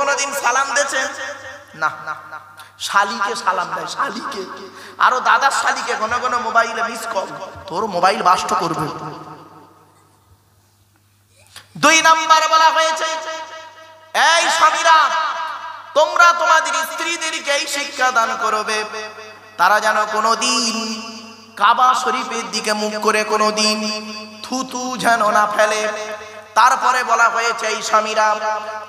কোনোদিন সালাম দিয়েছেন? না। শালিকে সালাম দেয়, শালিকে। আরো দাদার শালিকে ঘন ঘন মোবাইলে মিস কল, তোর মোবাইল বাস্ট করবে। 2 নাম্বার বলা হয়েছে, এই স্বামীরা তোমরা তোমাদের স্ত্রীদেরকে এই শিক্ষা দান করবে, তারা যেন কোনোদিন কাবা শরীফের দিকে মুখ করে কোনোদিন থুতু যেন না ফেলে। তারপরে বলা হয়েছে, এই স্বামীরা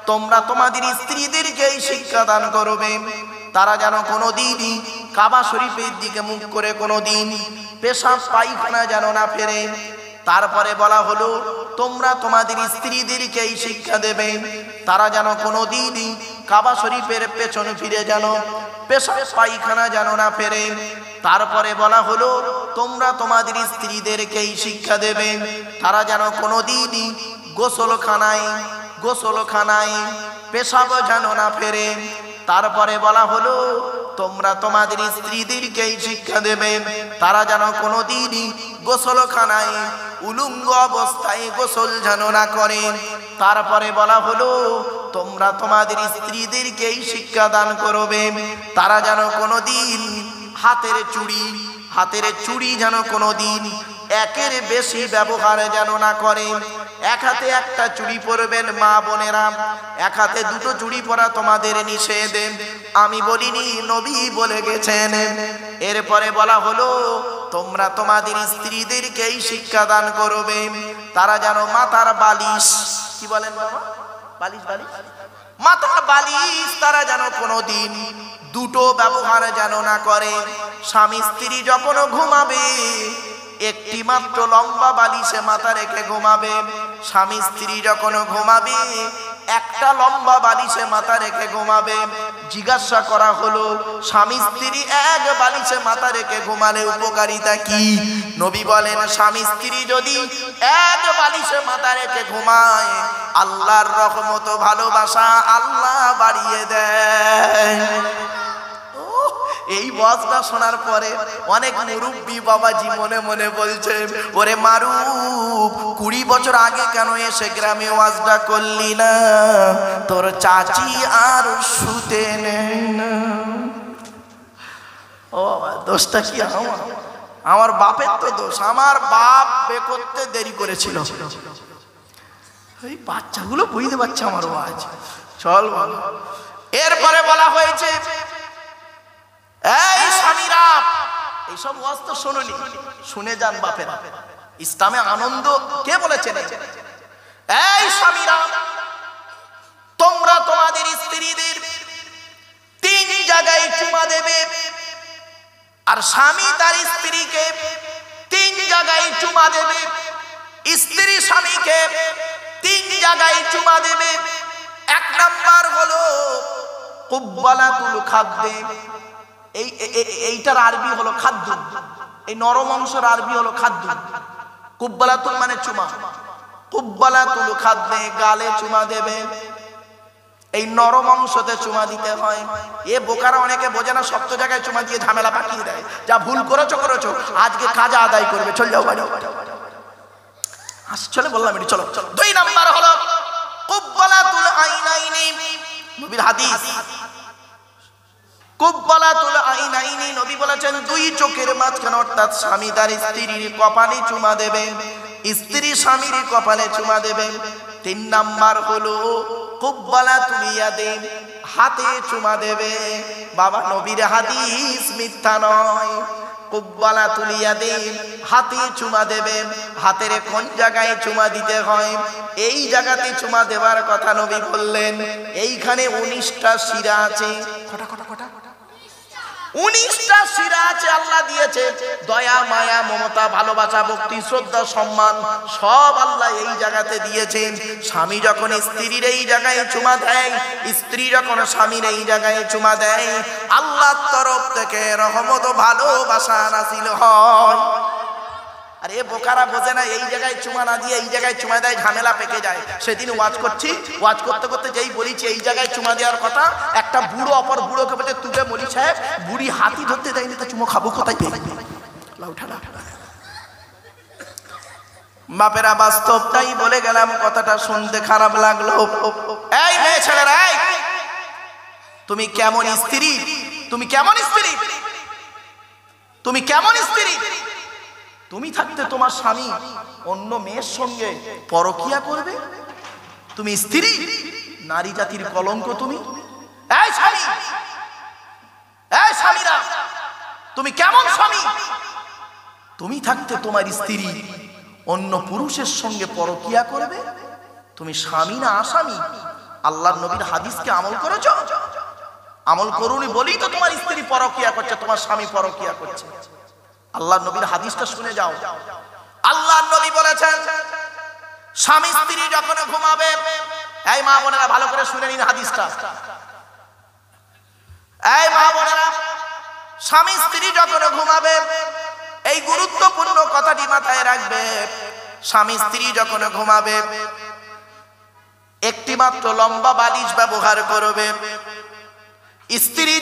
তোমরা তোমাদের স্ত্রীদেরকে এই শিক্ষা দান করবে, তারা যেন কোনোদিনই কাবা শরীফের দিকে মুখ করে কোনোদিন পেশাব পায়খানা যেন না ফেরে। তারপরে বলা হলো, তোমরা তোমাদের স্ত্রীদেরকে এই শিক্ষা দেবে, তারা যেন কোনোদিনই কাবা শরীফের পেছন ফিরে যেন পেশাব পায়খানা যেন না ফেরে। তারপরে বলা হলো, তোমরা তোমাদের স্ত্রীদেরকে এই শিক্ষা দেবে, তারা যেন কোনোদিনই গোসলখানায় পেশাব যেন না ফেরে। তারপরে বলা হলো, তোমরা তোমাদের স্ত্রীদেরকে এই শিক্ষা দেবে, তারা যেন কোনোদিনই গোসলখানায় উলঙ্গ অবস্থায় গোসল যেন না করে। তারপরে বলা হলো, তোমরা তোমাদের স্ত্রীদেরকে এই শিক্ষা দান করবে, তারা যেন কোনোদিন হাতের চুড়ি যেন কোনোদিন একের বেশি ব্যবহার যেন না করে। এক হাতে একটা চুড়ি পরবেন মা বোনেরা, এক হাতে 2টো চুড়ি পরা তোমাদের নিষেধ, আমি বলিনি, নবী বলে গেছেন। এরপরে বলা হলো, তোমরা তোমাদের স্ত্রীদেরকে এই শিক্ষা দান করবে, তারা যেন মাথার বালিশ, কি বলেন বাবা, বালিশ মাথার বালিশ তারা যেন কোনোদিন 2টো ব্যবহার যেন না করে। স্বামী স্ত্রী যখন ঘুমাবে একটি মাত্র লম্বা বালিশে মাথা রেখে ঘুমাবে। স্বামী স্ত্রী যখন ঘুমাবে একটা লম্বা বালিশে মাথা রেখে ঘুমাবে। জিজ্ঞাসা করা হলো, স্বামী স্ত্রী এক বালিশে মাথা রেখে ঘুমালে উপকারিতা কি? নবী বলেন, স্বামী স্ত্রী যদি এক বালিশে মাথা রেখে ঘুমায়, আল্লাহর রহমত ভালোবাসা আল্লাহ বাড়িয়ে দেয়। এই ওয়াজটা শোনার পরে অনেক মুরব্বী বাবাজি মনে মনে বলছে, ওরে মারুফ, 20 বছর আগে কেন এসে গ্রামে ওয়াজটা করলি না? তোর চাচি আর শুতে নেই না। ও দোষটা কি আমার বাপের? তো দোষ, আমার বাপ বে করতে দেরি করেছিল। এই বাচ্চাগুলো বুঝতে পারছে আমার ওয়াজ। চল বল। এরপরে বলা হয়েছে, এই স্বামীরা এইসব ওয়াজ তো শুনুনি, শুনে যান বাপেরা, ইসলামে আনন্দ কে বলেছেন? এই স্বামীরা তোমরা তোমাদের স্ত্রীদের 3 জায়গায় চুমা দেবে, আর স্বামী তার স্ত্রীকে 3 জায়গায় চুমা দেবে। স্ত্রী স্বামীকে 3 জায়গায় চুমা দেবে। 1 নাম্বার হলো কুব্বালাতুল খাদ্দে, এইটার আরবি হলো খাদ্য, এই নরম অংশের আরবি হলো খাদ্য। কুব্বালাতুল মানে চুমা, কুব্বালাতুল খাদ্দে গালে চুমা দেবে, এই নরম অংশতে চুমা দিতে হয়। এ বোকারা অনেকে বোঝে না, শক্ত জায়গায় চুমা দিয়ে ঝামেলা পাকিয়ে দেয়। যা ভুল করেছো আজকে কাজা আদায় করবে, চল যাও বাড়ি। চলে বললাম এটি, চলো। 2 নাম্বার হলো কুব্বালাতুল আইনাইনি, নবীর হাদিস। কুব্বালাতুল আইনাইনি, নবী বলেছেন 2 চোখের মাঝখানে, অর্থাৎ স্বামী তার স্ত্রীর কপালে চুমা দেবে, স্ত্রী স্বামীর কপালে চুমা দেবে। 3 নাম্বার হলো কুব্বালাতুল ইয়াদে, হাতে চুমা দেবে। বাবা, নবীর হাদিস মিথ্যা নয়। কুব্বালাতুল ইয়াদে, হাতে চুমা দেবে। হাতের কোন জায়গায় চুমা দিতে হয়? এই জায়গাতে চুমা দেওয়ার কথা নবী বললেন। এইখানে 19টা শিরা আছে। কটা 19টা শিরা আছে আল্লাহ দিয়েছে। দয়া মায়া মমতা ভালোবাসা ভক্তি শ্রদ্ধা সম্মান সব আল্লাহ এই জায়গাতে দিয়েছেন। স্বামী যখন স্ত্রীর এই জায়গায় চুমা দেয়, স্ত্রী যখন স্বামীর এই জায়গায় চুমা দেয়, আল্লাহর তরফ থেকে রহমত ভালোবাসা নাযিল হয়। আর এ বোকারা বোঝে না, এই জায়গায় চুমা না দিয়ে এই জায়গায় চুমা দেয়, ঝামেলা পেকে যায়। সেদিন ওয়াজ করছি, ওয়াজ করতে করতে যেই বলেছি এই জায়গায় চুমা দেওয়ার কথা, একটা বুড়ো অপর বুড়োকে বলছে, তুলে মলি সাহেব বুড়ি হাতি ধরতে দেয়নি, তো চুমো খাবো কোথায়? বাপেরা বাস্তবটাই বলে গেলাম, কথাটা শুনতে খারাপ লাগলো। এই মেয়ে ছেলেরা, তুমি কেমন স্ত্রী, তুমি কেমন স্ত্রী, তুমি কেমন স্ত্রী। তুমি থাকতে তোমার স্বামী অন্য মেয়ের সঙ্গে পরকিয়া করবে, তুমি স্ত্রী, নারী জাতির কলঙ্ক তুমি। এই স্বামী, এই স্বামীরা, তুমি কেমন স্বামী, তুমি থাকতে তোমার স্ত্রী অন্য পুরুষের সঙ্গে পরকিয়া করবে, তুমি স্বামী না আসামি? আল্লাহর নবীর হাদিসকে আমল করেছো? আমল করুনি বলেই তো তোমার স্ত্রী পরকিয়া করছে, তোমার স্বামী পরকিয়া করছে। আল্লাহর নবীর হাদিসটা শুনে যাও। আল্লাহর নবী বলেছেন, স্বামী স্ত্রী যখন ঘুমাবে, এই মা বোনেরা ভালো করে শুনে নিন হাদিসটা। এই মা বোনেরা, স্বামী স্ত্রী যখন ঘুমাবে, এই গুরুত্বপূর্ণ কথাটি মাথায় রাখবে। স্বামী স্ত্রী যখন ঘুমাবে, একটি মাত্র লম্বা বালিশ ব্যবহার করবে। স্ত্রী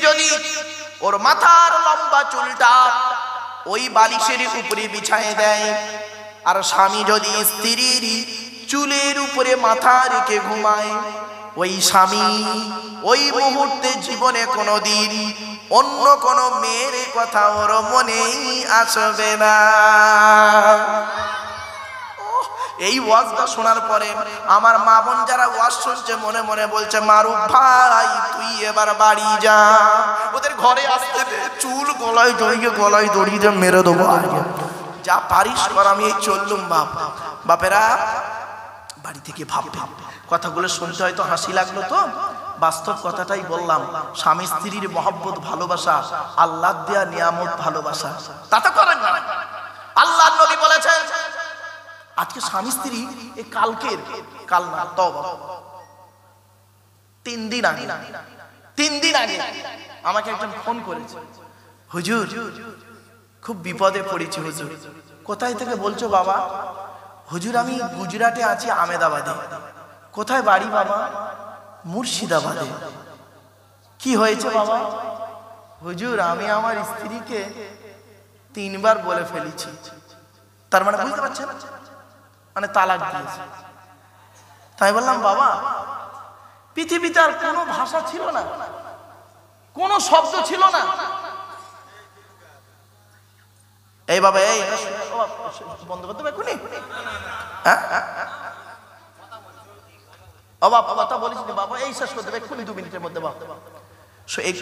যদি ওর মাথার লম্বা চুলটা ওই বালিশের উপরে বিছায় দেয়, আর স্বামী যদি স্ত্রীর চুলের উপরে মাথা রেখে ঘুমায়, ওই স্বামী ওই মুহূর্তে জীবনে কোনোদিন অন্য কোনো মেয়ের কথা ওর মনেই আসবে না। এই ওয়াজটা শোনার পরে আমার মা বোন যারা ওয়াজ শুনছে মনে মনে বলছে, মারুফ ভাই তুই এবার বাড়ি যা, ওদের ঘরে আসতে দে, চুল গলায় দড়িয়ে মেরে দেবো, যা পারিস কর, আমি এই চললুম। বাপেরা বাড়ি থেকে ভাববে, কথাগুলো শুনতে হয়তো হাসি লাগলো, তো বাস্তব কথাটাই বললাম। স্বামী স্ত্রীর মহব্বত ভালোবাসা আল্লাহ দেয়া নিয়ামত ভালোবাসা, তা তো করেন না। আল্লাহর নবী বলেছেন, আজকে স্বামী স্ত্রী এই কাল না তওবা 3 দিন আগে আমাকে একজন ফোন করেছে, হুজুর খুব বিপদে পড়েছি হুজুর। কোথায় থেকে বলছো বাবা? হুজুর আমি গুজরাটে আছি, আহমেদাবাদে। কোথায় বাড়ি বাবা? মুর্শিদাবাদে। কি হয়েছে বাবা? হুজুর আমি আমার স্ত্রীকে 3 বার বলে ফেলেছি। তার মানে বুঝতে পারছেন, মানে তালাক দিয়েছে। তাই বললাম, বাবা পৃথিবীতে আর কোনো ভাষা ছিল না, কোনো শব্দ ছিল না। এই বাবা, এই বন্ধ করতে পারবো নি? কথা বলিস নি বাবা, এই শেষ করতে পারবো 2 মিনিটের মধ্যে। বাবা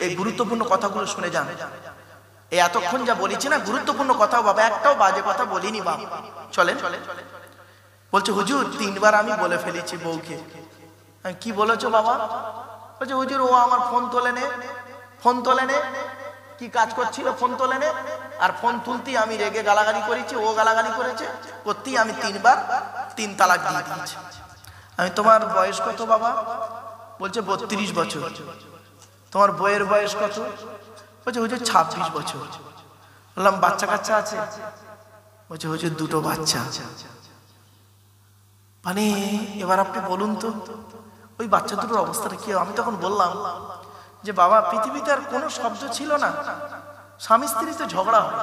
এই গুরুত্বপূর্ণ কথাগুলো শুনে যান। এই এতক্ষণ যা বলেছি না গুরুত্বপূর্ণ কথা বাবা, একটাও বাজে কথা বলিনি বাবা। চলেন। বলছে হুজুর 3 বার আমি বলে ফেলেছি বউকে। কি বলেছো বাবা? বলছে হুজুর ও আমার ফোন তোলে নে, কি কাজ করছিল ফোন তোলে নে, আর ফোন তুলতেই আমি রেগে গালাগালি করেছি, ও গালাগালি করেছে, করতেই আমি 3 বার 3 তালাক দিয়ে দিয়েছি। আমি, তোমার বয়স কত বাবা? বলছে 32 বছর। তোমার বইয়ের বয়স কত? বলছে হুজুর 26 বছর। বললাম বাচ্চা কাচ্চা আছে? বলছে হুজুর 2টো বাচ্চা। মানে এবার আপনি বলুন তো ওই বাচ্চা দুটোর অবস্থাটা কি? আমি তখন বললাম যে বাবা পৃথিবীতে আর কোনো শব্দ ছিল না, স্বামী স্ত্রীতে ঝগড়া হয়,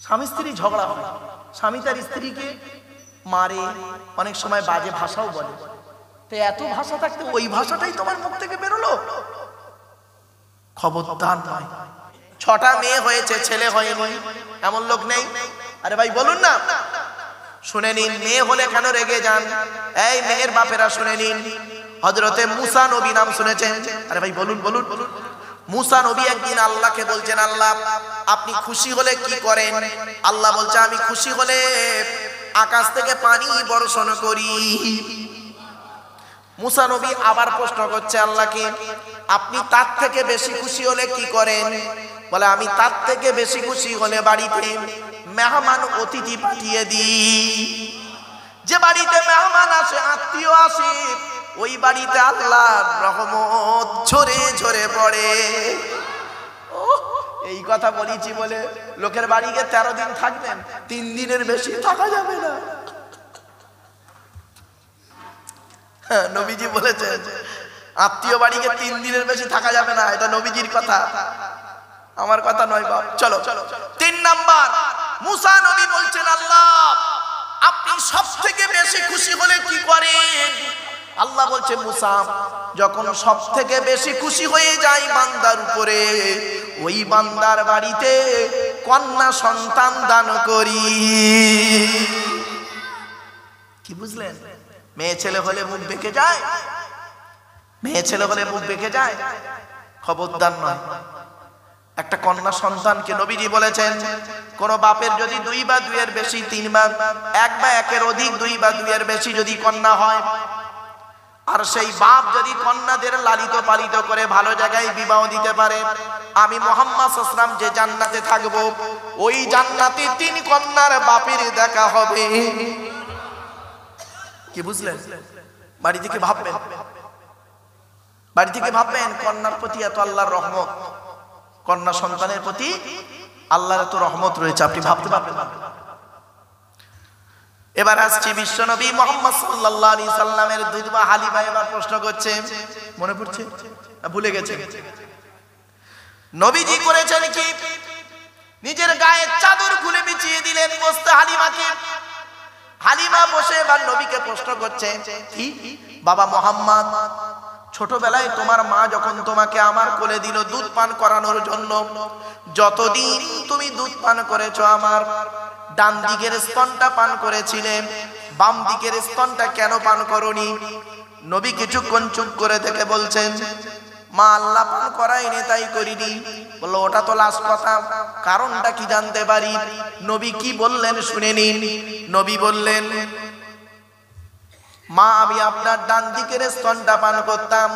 স্বামী স্ত্রী ঝগড়া হয়, স্বামী তার স্ত্রীকে মারে, অনেক সময় বাজে ভাষাও বলে। তো এত ভাষা থাকতে ওই ভাষাটাই তোমার মুখ থেকে বেরোলো? খবরদার নয়। 6টা মেয়ে হয়েছে, ছেলে হয়নি, এমন লোক নেই? আরে ভাই বলুন না, শুনে নিন। মেয়ে হলে কেন রেগে যান? এই মেয়ের বাপেরা শুনে নিন। হযরতে মুসা নবী নাম শুনেছেন? আরে ভাই বলুন। মুসা নবী একদিন আল্লাহকে বলছেন, আল্লাহ আপনি খুশি হলে কি করেন? আল্লাহ বলছে আমি খুশি হলে আকাশ থেকে পানি বর্ষণ করি। মুসা নবী আবার প্রশ্ন করছে আল্লাহকে, আপনি তার থেকে বেশি খুশি হলে কি করেন? বলে আমি তার থেকে বেশি খুশি হলে বাড়িতে মেহমান অতিথি পাঠিয়ে দিই। যে বাড়িতে মেহমান আসে, আত্মীয় আসে, ওই বাড়িতে আল্লাহর রহমত ঝরে ঝরে পড়ে। এই কথা বলেছি বলে লোকের বাড়ি গিয়ে 13 দিন থাকবেন, 3 দিনের বেশি থাকা যাবে না। নবীজি বলেছেন আত্মীয় বাড়িতে 3 দিনের বেশি থাকা যাবে না, এটা নবীজির কথা, আমার কথা নয় বাপ। চলো 3 নাম্বার, মুসা নবী বলছেন আল্লাহ আপনি সব থেকে বেশি খুশি হলে কি করেন? আল্লাহ বলছে মুসা যখন সব থেকে বেশি খুশি হয়ে যায় বান্দার উপরে, ওই বান্দার বাড়িতে কন্যা সন্তান দান করি। কি বুঝলেন? মেয়ে ছেলে হলে মুখ বেঁকে যায়, মেয়ে ছেলে হলে মুখ বেঁকে যায়, খবরদার নয়। একটা কন্যা সন্তানকে নবীজি বলেছেন, কোন বাপের যদি 2 বা 2 এর বেশি, 3 বা 1 বা 1 এর অধিক, 2 বা 2 এর বেশি যদি কন্যা হয়, আর সেই বাপ যদি কন্যাদের লালিত পালিত করে ভালো জায়গায় বিবাহ দিতে পারে, আমি মুহাম্মদ সাল্লাল্লাহু আলাইহি ওয়াসাল্লাম যে জান্নাতে থাকব, ওই জান্নাতে 3 কন্যার বাপের দেখা হবে। কি বুঝলেন? বাড়ি থেকে ভাববেন, বাড়ি থেকে ভাববেন কন্যার প্রতি এত আল্লাহর রহমত, কন্যা সন্তানের প্রতি আল্লাহর এত রহমত রয়েছে, আপনি ভাবতে পারবেন না। এবার আসছি বিশ্বনবী মুহাম্মদ সাল্লাল্লাহু আলাইহি সাল্লামের দুধবা হালিমা এবার প্রশ্ন করছে, মনে পড়ছে না ভুলে গেছে? নবীজি করেছেন কি, নিজের গায়ে চাদর খুলে বিছিয়ে দিলেন বসতে হালিমাকে। হালিমা বসে এবার নবীকে প্রশ্ন করছে, কি বাবা মুহাম্মদ, ছোটবেলায় তোমার মা যখন তোমাকে আমার কোলে দিল দুধ পান করানোর জন্য, যতদিন তুমি দুধ পান করেছো আমার ডান দিকের স্তনটা পান করেছিলে, বাম দিকের স্তনটা কেন পান করনি? নবী কিছুক্ষণ চুপ করে থেকে বলছেন, মা আল্লাহ পান করায়নি তাই করিনি। বললো ওটা তো লাস্ট কথা, কারণটা কি জানতে পারি? নবী কি বললেন শুনে নিন। নবী বললেন, মা আমি আপনার ডান দিকের স্তনটা পান করতাম,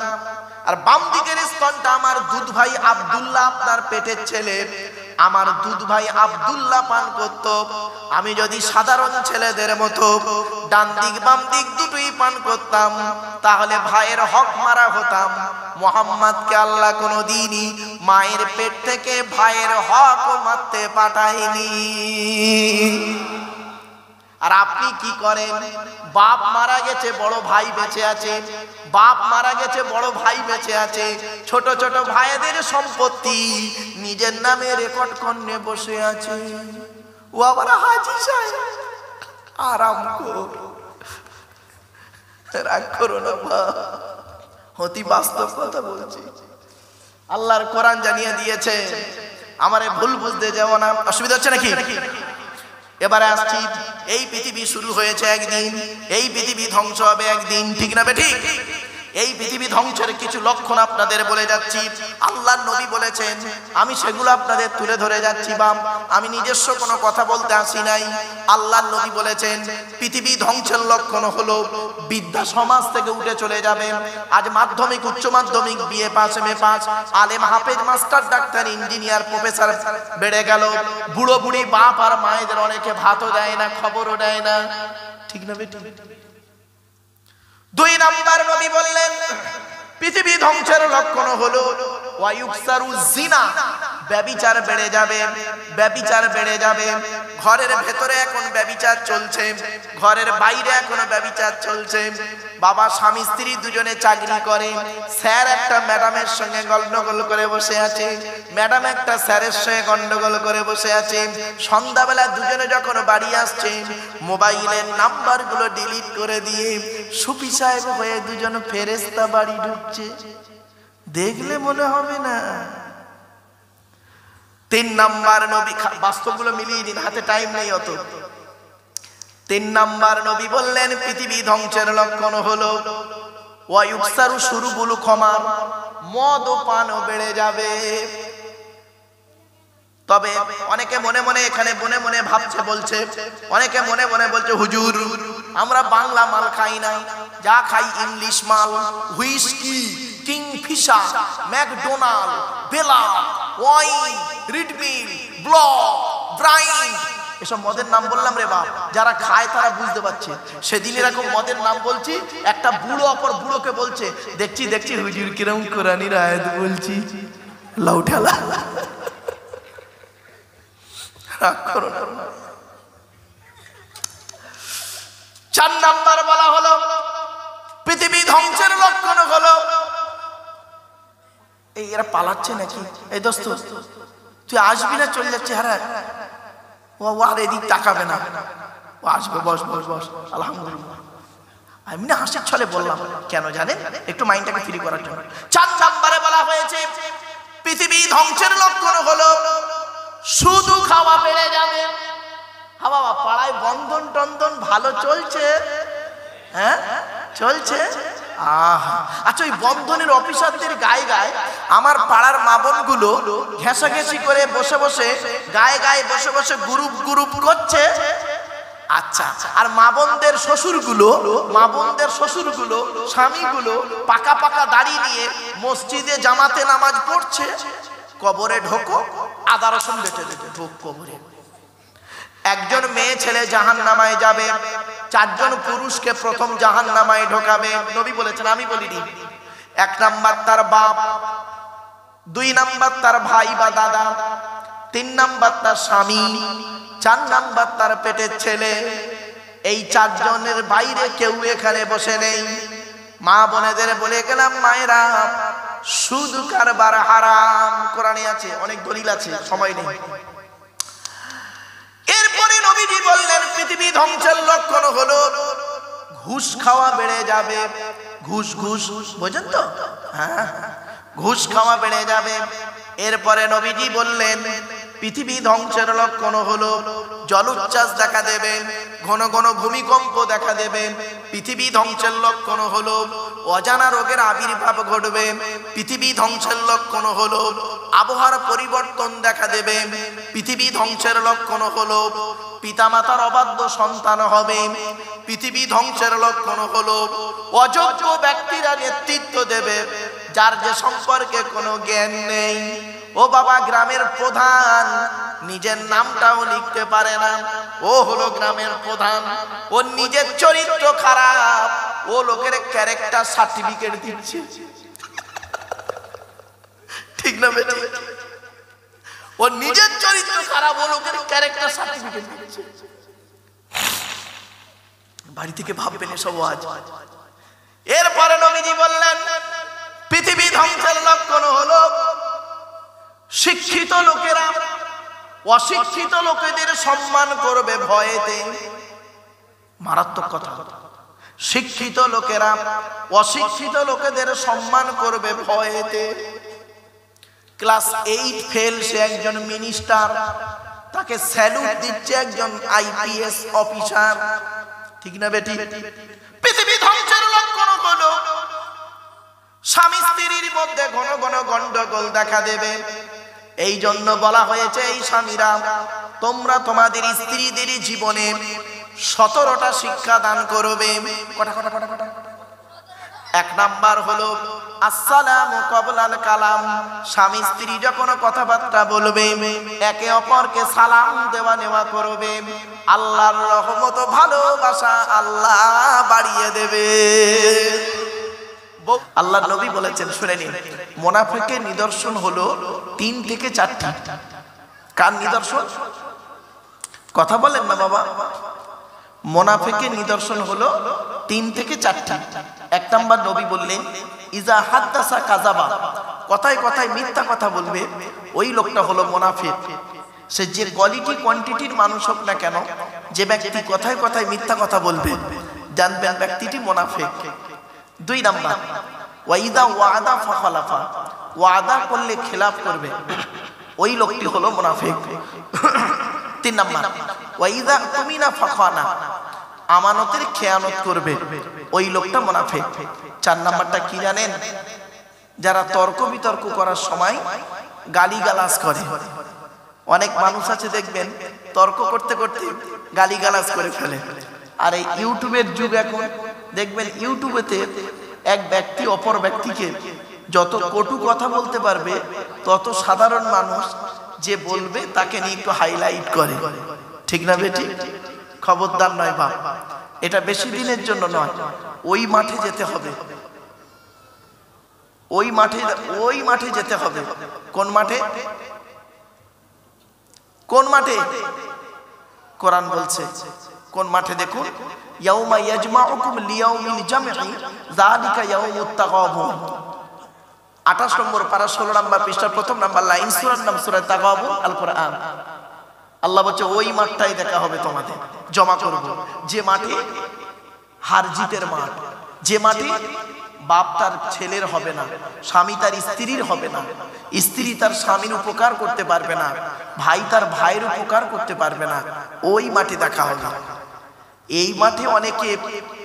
আর বাম দিকের স্তনটা আমার দুধ ভাই আব্দুল্লাহ, আপনার পেটের ছেলে, আমার দুধ ভাই আব্দুল্লাহ পান করত। আমি যদি সাধারণ ছেলেদের মতো ডান দিক বাম দিক দুটোই পান করতাম, তাহলে ভাইয়ের হক মারা হতাম। মুহাম্মদকে আল্লাহ কোনোদিনই মায়ের পেট থেকে ভাইয়ের হক মারতে পাঠায়নি। আর আপনি কি করেন? বাপ মারা গেছে, বড় ভাই বেঁচে আছে, বাপ মারা গেছে, বড় ভাই বেঁচে আছে, ছোট ছোট ভাইদের সম্পত্তি নিজের নামে রেকর্ড করে বসে আছে। ও আবার হাজি সাহেব, আরাম কর, রাগ করো না মা, অতি বাস্তব কথা বলছি। আল্লাহর কোরআন জানিয়ে দিয়েছে, আমারে ভুল বুঝতে যাও না। অসুবিধা হচ্ছে নাকি? এবারে আসছি, এই পৃথিবী শুরু হয়েছে একদিন, এই পৃথিবী ধ্বংস হবে একদিন, ঠিক না বেঠিক? এই পৃথিবী ধ্বংসের কিছু লক্ষণ আপনাদের বলে যাচ্ছি, আল্লাহর নবী বলেছেন, আমি সেগুলো আপনাদের তুলে ধরে যাচ্ছি। বাপ, আমি নিজস্ব কোনো কথা বলতে আসি নাই। আল্লাহর নবী বলেছেন পৃথিবী ধ্বংসের লক্ষণ হলো বিদ্যা সমাজ থেকে উঠে চলে যাবে। আজ মাধ্যমিক, উচ্চ মাধ্যমিক, বিএ পাস, এমএ পাস, আলেম, হাফেজ, মাস্টার, ডাক্তার, ইঞ্জিনিয়ার, প্রফেসর বেড়ে গেল। বুড়ো বুড়ি বাপ আর মায়েদের অনেকে ভাতও দেয় না, খবরও দেয় না, ঠিক না বেটি? 2 নাম্বার নবী বললেন পৃথিবী ধ্বংসের লক্ষণ হলো ওয়ায়ুকসারু জিনা, ব্যভিচার বেড়ে যাবে, ব্যভিচার বেড়ে যাবে। ঘরের ভেতরে এখন ব্যভিচার চলছে, ঘরের বাইরে এখনো ব্যভিচার চলছে। বাবা স্বামী স্ত্রী দুজনে চাকরি করে, স্যার একটা ম্যাডামের সঙ্গে গন্ডগোল করে বসে আছে, ম্যাডাম একটা স্যারের সঙ্গে গন্ডগোল করে বসে আছে। সন্ধ্যাবেলা দুজনে যখন বাড়ি আসছে, মোবাইলের নাম্বারগুলো ডিলিট করে দিয়ে সুফি সাহেব হয়ে দুজন ফেরেশতা বাড়ি ঢুকছে, দেখলে মনে হবে না? 3 নাম্বার নবী, বাস্তবগুলো মিলিয়ে দিন, হাতে টাইম নেই অত। 3 নাম্বার নবী বললেন পৃথিবী ধ্বংসের লক্ষণ হলো ওয়ায়ুকসারু শুরুবুল খমার, মদ ও পানও বেড়ে যাবে। তবে অনেকে মনে মনে এখানে মনে মনে ভাবছে, বলছে, অনেকে মনে মনে বলছে, হুজুর আমরা বাংলা মাল খাই না, যা খাই ইংলিশ মাল, হুইস্কি, কিংফিশার, ম্যাকডোনাল্ড, বেলা, ওয়াইন, রিডমিল, ব্লক, ব্রাইন, এসব মদের নাম বললাম রে বাপ। যারা খায় তারা বুঝতে পারছে। সেদিন এরকম মদের নাম বলছি, একটা বুড়ো অপর বুড়োকে বলছে, দেখছি দেখছি হুজুর কিরম কোরআনির আয়াত বলছি, লাউ ঠেলা। 4 নাম্বার বলা হলো পৃথিবী ধ্বংসের লক্ষণ হলো, এই এরা পালাচ্ছে নাকি? এই দোস্ত তুই আসবি না চলে যাচ্ছে? হ্যাঁ, ও আর এদিক তাকাবে না, ও আসবে, বস বস বস, আলহামদুলিল্লাহ আমি না হাসির ছলে বললাম, কেন জানেন? একটু মাইন্ডটাকে ফ্রি করার জন্য। 4 নম্বরে বলা হয়েছে পৃথিবী ধ্বংসের লক্ষণ হলো শুধু খাওয়া বেড়ে যাবে। বাবা, পাড়ায় বন্ধন টন্ধন ভালো চলছে? হ্যাঁ চলছে। আচ্ছা, ওই বন্ধনের অফিসারদের গায়ে গায়ে আমার পাড়ার মা বোনগুলো ঘেঁষাঘেঁষি করে বসে বসে গায়ে গায়ে বসে বসে গ্রুপ গ্রুপ করছে। আচ্ছা, আর মা বোনদের শ্বশুরগুলো স্বামীগুলো পাকা পাকা দাড়ি নিয়ে মসজিদে জামাতে নামাজ পড়ছে। কবরে ঢোকো, আদা রসুন বেটে বেটে ঢোক কবরে। একজন মেয়ে ছেলে জাহান্নামায় যাবে, 4 জন পুরুষকে প্রথম জাহান্নামায় ঢোকাবে। নবী বলেছেন, আমি বলিনি। 1 নাম্বার তার বাপ, 2 নাম্বার তার ভাই বা দাদা, 3 নাম্বার তার স্বামী, 4 নাম্বার তার পেটের ছেলে। এই 4 জনের বাইরে কেউ এখানে বসে নেই। মা বোনেদের বলে গেলাম, মায়েরা সুদ কারবার হারাম, কোরআনে আছে, অনেক দলিল আছে, সময় নেই। এরপরে নবীজি বললেন পৃথিবী ধ্বংসের লক্ষণ হলো ঘুষ খাওয়া বেড়ে যাবে। ঘুষ বোঝেন তো? হ্যাঁ, ঘুষ খাওয়া বেড়ে যাবে। এরপরে নবীজি বললেন পৃথিবী ধ্বংসের লক্ষণ হলো জলোচ্ছ্বাস দেখা দেবে, ঘন ঘন ভূমিকম্প দেখা দেবে। পৃথিবী ধ্বংসের লক্ষণ হলো অজানা রোগের আবির্ভাব ঘটবে। পৃথিবী ধ্বংসের লক্ষণ হলো আবহাওয়ার পরিবর্তন দেখা দেবে। পৃথিবী ধ্বংসের লক্ষণ হলো পিতামাতার অবাধ্য সন্তান হবে। পৃথিবী ধ্বংসের লক্ষণ হলো অযোগ্য ব্যক্তিরা নেতৃত্ব দেবে, যার যে সম্পর্কে কোনো জ্ঞান নেই। ও বাবা, গ্রামের প্রধান নিজের নামটাও লিখতে পারে না, ও হলো গ্রামের প্রধান, ও নিজের চরিত্র খারাপ, ও লোকের ক্যারেক্টার সার্টিফিকেট দিচ্ছে। ঠিক না বেটি? ও নিজের চরিত্র খারাপ, ও লোকের ক্যারেক্টার সার্টিফিকেট দিচ্ছে। বাড়ি থেকে ভাববেন এসব আজ। এরপরে নবীজি বললেন পৃথিবী ধ্বংসের লক্ষণ হলো শিক্ষিত লোকেরা অশিক্ষিত লোকেদের সম্মান করবে ভয়েতে। মারাত্মক কথা। শিক্ষিত লোকেরা অশিক্ষিত লোকেদের সম্মান করবে ভয়েতে। ক্লাস 8 ফেল সে একজন মিনিস্টার, তাকে স্যালুট দিচ্ছে একজন আইপিএস অফিসার। ঠিক না বেটি? পৃথিবী ধ্বংসের লক্ষণ হলো স্বামী স্ত্রীর মধ্যে ঘন ঘন গন্ডগোল দেখা দেবে। এই জন্য বলা হয়েছে, এই স্বামীরা তোমরা তোমাদের স্ত্রীদের জীবনে 17টা শিক্ষা দান করবে। কটা? 1 নাম্বার হলো আসসালামু ক্বাবলাল কালাম। স্বামী স্ত্রী যখন কথাবার্তা বলবে একে অপরকে সালাম দেওয়া নেওয়া করবে। আল্লাহর রহমত ভালোবাসা আল্লাহ বাড়িয়ে দেবে। আল্লাহর নবী বলেছেন, শুনে নিন, মুনাফিকের নিদর্শন হলো 3 থেকে 4টি। কার নিদর্শন? কথা বলেন না বাবা। মুনাফিকের নিদর্শন হলো 3 থেকে 4টি। 1 নাম্বার নবী বললেন ইজা হাদ্দাসা কাযাবা, কথায় কথায় মিথ্যা কথা বলবে, ওই লোকটা হলো মুনাফিক। সে যে কোয়ালিটি কোয়ান্টিটির মানুষ হোক না কেন, যে ব্যক্তি কথায় কথায় মিথ্যা কথা বলবে, জানবেন ব্যক্তিটি মুনাফিক। 2 নাম্বার ওয়াইদা ওয়াদা ফাখালাফা, ওয়াদা করলে খেলাফ করবে, ওই লোকটি হলো মুনাফিক। 3 নাম্বার ওয়াইদা তুমিনা ফাখানা, আমানতের খেয়ানত করবে, ওই লোকটা মুনাফিক। 4 নাম্বারটা কি জানেন? যারা তর্ক বিতর্ক করার সময় গালিগালাজ করে। অনেক মানুষ আছে দেখবেন তর্ক করতে করতে গালিগালাজ করে ফেলে। আর এই ইউটিউবের যুগ এখন, দেখবেন ইউটিউবেতে এক ব্যক্তি অপর ব্যক্তিকে যত কটু কথা বলতে পারবে, তত সাধারণ মানুষ যে বলবে তাকে নিয়ে একটু হাইলাইট করে। ঠিক না বেটি? খবরদার নয় বাপ, এটা বেশি দিনের জন্য নয়। ওই মাঠে যেতে হবে, ওই মাঠে যেতে হবে। কোন মাঠে? কোন মাঠে? কোরআন বলছে কোন মাঠে দেখুন, ইয়াউমা ইয়াজমাউকুম লিয়াউমিল জামঈ যালিকা ইয়াউমুত তাগাবুন। 28 নম্বর পারা 16 নম্বর পৃষ্ঠার 1ম নাম্বার লাইন, সূরার নাম সূরা তাগাবুন, আল কোরআন। আল্লাহ বলছে ওই মাঠটাই দেখা হবে তোমাদের, জমা করব, যে মাঠে হার জিতের মাঠ, যে মাঠে বাপ তার ছেলের হবে না, স্বামী তার স্ত্রীর হবে না, স্ত্রী তার স্বামীর উপকার করতে পারবে না, ভাই তার ভাইয়ের উপকার করতে পারবে না, ওই মাঠে দেখা হবে। এই মাঠে অনেকে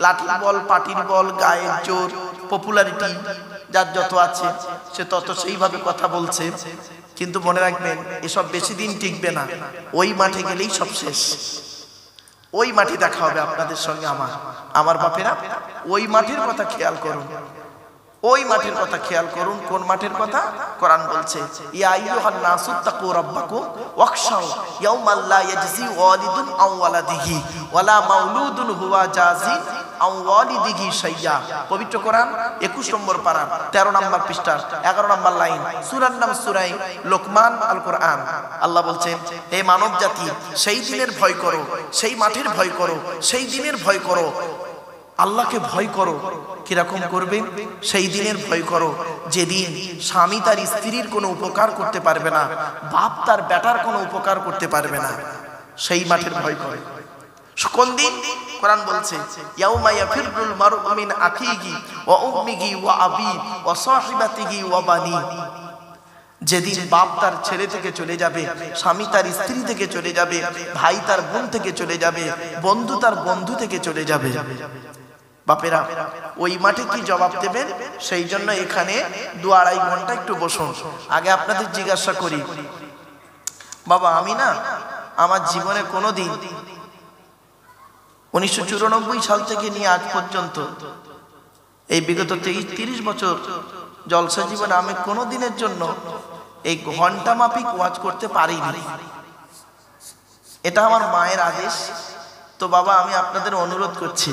লাঠির বল, পাটির বল, গায়ের জোর, পপুলারিটি যার যত আছে সে তত সেইভাবে কথা বলছে, কিন্তু মনে রাখবেন এসব বেশি দিন টিকবে না। ওই মাঠে গেলেই সব শেষ। ওই মাঠে দেখা হবে আপনাদের সঙ্গে আমার বাপেরা। ওই মাঠের কথা খেয়াল করুন, ওই মাঠের কথা খেয়াল করুন। কোন মাঠের কথা? কোরআন বলছে, ইয়া আইয়ুহান নাসু তাকু রাব্বাকুম ওয়াখশাউ ইয়াওমান লা ইয়াজজি ওয়ালিদুন আন ওয়ালাদিহি ওয়ালা মাউলুদুন হুয়া জাযিন আন ওয়ালিদিহি শাইয়্যা। পবিত্র কোরআন 21 নম্বর পারা 13 নম্বর পৃষ্ঠা 11 নম্বর লাইন, সূরার নাম সূরা লোকমান আল কোরআন। আল্লাহ বলছেন, হে মানব জাতি, সেই দিনের ভয় করো, সেই মাঠের ভয় করো, সেই দিনের ভয় করো, আল্লাহকে ভয় করো। কিরকম করবে? সেই দিনের ভয় করো যেদিন স্বামী তার স্ত্রীর কোনো উপকার করতে পারবে না, বাপ তার বেটার কোনো উপকার করতে পারবে না। সেই মাঠের ভয় করে। কোন দিন? কোরআন বলছে, ইয়াউমা ইয়াফিরুল মারউ মিন আখিহি ওয়া উম্মিহি ওয়া আবি ওয়া সাহিবাতিহি ওয়া বানি। যেদিন বাপ তার ছেলে থেকে চলে যাবে, স্বামী তার স্ত্রী থেকে চলে যাবে, ভাই তার বোন থেকে চলে যাবে, বন্ধু তার বন্ধু থেকে চলে যাবে। বাপেরা, ওই মাঠে কি জবাব দেবেন? সেই জন্য এখানে 2-2.5 ঘন্টা একটু বসুন। আগে আপনাদের জিজ্ঞাসা করি, বাবা আমি না আমার জীবনে কোনোদিন 1994 সাল থেকে নিয়ে আজ পর্যন্ত এই বিগত 30 বছর জলসা জীবনে আমি কোনোদিনের জন্য এই ঘন্টা মাফিক ওয়াজ করতে পারিনি। এটা আমার মায়ের আদেশ। তো বাবা আমি আপনাদের অনুরোধ করছি,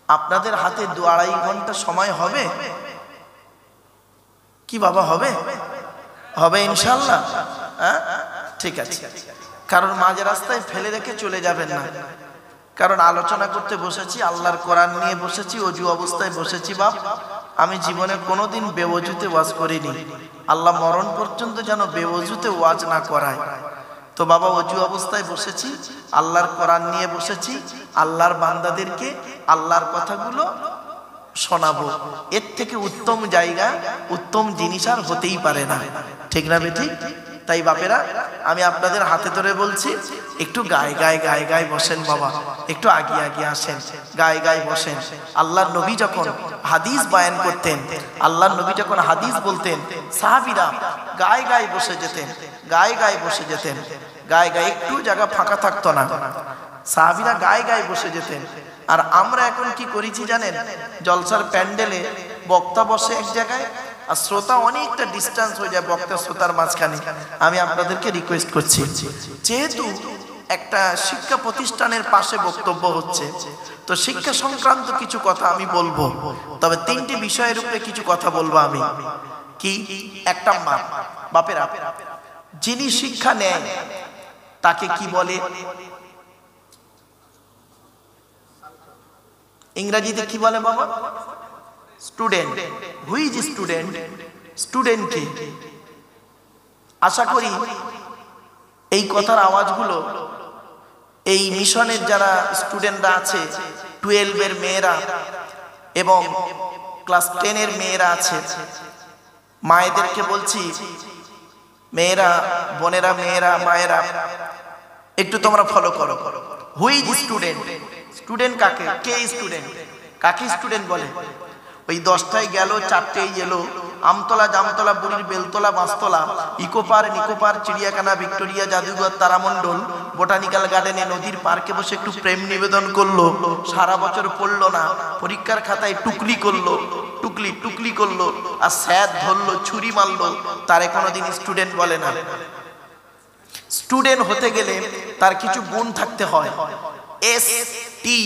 আপনাদের হাতে 2-2.5 ঘন্টা সময় হবে কি বাবা? হবে? হবে ইনশাআল্লাহ? হ্যাঁ, ঠিক আছে। কারণ মাঝে রাস্তায় ফেলে রেখে চলে যাবেন না। কারণ আলোচনা করতে বসেছি, আল্লাহর কোরআন নিয়ে বসেছি, অজু অবস্থায় বসেছি। বাপ আমি জীবনে কোনোদিন বেওয়াজুতে ওয়াজ করিনি। আল্লাহ মরণ পর্যন্ত যেন বেওয়াজুতে ওয়াজ না করায়। তো বাবা অজু অবস্থায় বসেছি, আল্লাহর কোরআন নিয়ে বসেছি, আল্লাহর বান্দাদেরকে আল্লাহর কথাগুলো শোনাবো। এর থেকে উত্তম জায়গা, উত্তম জিনিস আর হতেই পারে না। ঠিক না বেঠিক? তাই বাপেরা আমি আপনাদের হাতে ধরে বলছি, একটু গায়ে গায়ে গায়ে গায়ে বসেন বাবা, একটু আগিয়ে আগিয়ে আসেন, গায়ে গায়ে বসেন। আল্লাহর নবী যখন হাদিস বয়ান করতেন, আল্লাহর নবী যখন হাদিস বলতেন, সাহাবীরা গায়ে গায়ে বসে যেতেন, গায়ে গায়ে বসে যেতেন, গায়ে গায়ে একটু জায়গা ফাঁকা থাকতো না, সাহাবীরা গায়ে গায়ে বসে যেতেন। আর আমরা এখন কি করেছি জানেন? জলসার প্যান্ডেলে বক্তা বসে এক জায়গায়, আর শ্রোতা অনেকটা ডিস্টেন্স হয়ে যায় বক্তা শ্রোতার মাঝখানে। আমি আপনাদেরকে রিকোয়েস্ট করছি, যেহেতু একটা শিক্ষা প্রতিষ্ঠানের পাশে বক্তব্য হচ্ছে, তো শিক্ষা সংক্রান্ত কিছু কথা আমি বলবো, তবে 3টি বিষয়ের উপরে কিছু কথা বলবো আমি। কি? 1 নাম্বার, বাপেরা যিনি শিক্ষা নেয় তাকে কি বলে? ইংরেজিতে কি বলে বাবা? স্টুডেন্ট। Who is student? স্টুডেন্টকে আশা করি এই কথার আওয়াজগুলো এই মিশনের যারা স্টুডেন্টরা আছে, 12-এর মেয়েরা এবং ক্লাস 10-এর মেয়েরা আছে, মায়েদেরকে বলছি, মেয়েরা, বোনেরা, মেয়েরা, মায়েরা, একটু তোমরা ফলো করো। Who is student? স্টুডেন্ট কাকে? কে স্টুডেন্ট? কাকে স্টুডেন্ট বলে? ওই 10টায় গেল, 4টেই এলো, আমতলা, জামতলা, বুড়ির বেলতলা, বাঁশতলা, ইকোপার, নিকোপার, চিড়িয়াখানা, ভিক্টোরিয়া, জাদুঘর, তারামণ্ডল, বোটানিক্যাল গার্ডেনে, নদীর পার্কে বসে একটু প্রেম নিবেদন করলো, সারা বছর পড়লো না, পরীক্ষার খাতায় টুকলি করলো, টুকলি করলো, আর স্যার ধরলো, ছুরি মারলো, তারে কোনোদিন স্টুডেন্ট বলে না। স্টুডেন্ট হতে গেলে তার কিছু গুণ থাকতে হয়। STUDENT,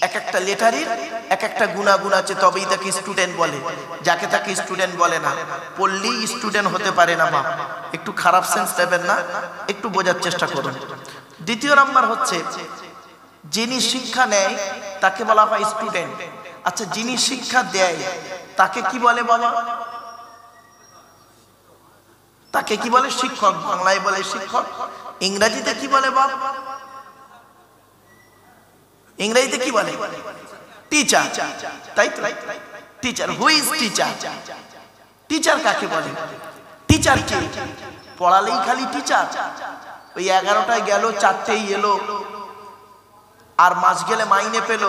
এক একটা লেটারের এক একটা গুণাগুণ আছে, তবেই তাকে স্টুডেন্ট বলে। যাকে তাকে স্টুডেন্ট বলে না, পড়লেই স্টুডেন্ট হতে পারে না। বাপ একটু খারাপ সেন্স দেবেন না, একটু বোঝার চেষ্টা করুন। 2 নাম্বার হচ্ছে, যিনি শিক্ষা নেয় তাকে বলা হয় স্টুডেন্ট। আচ্ছা, যিনি শিক্ষা দেয় তাকে কি বলে বাবা? তাকে কি বলে? শিক্ষক। বাংলায় বলে শিক্ষক, ইংরেজিতে কি বলে বাপ? ইংরেজিতে কি বলে? টিচার। তাই তো, teacher. Who is teacher? Teacher কাকে বলে? টিচার কে? পড়ালেই খালি টিচার? ওই 11টায় গেল, 4টেই এলো, আর মাস গেলে মাইনে পেল,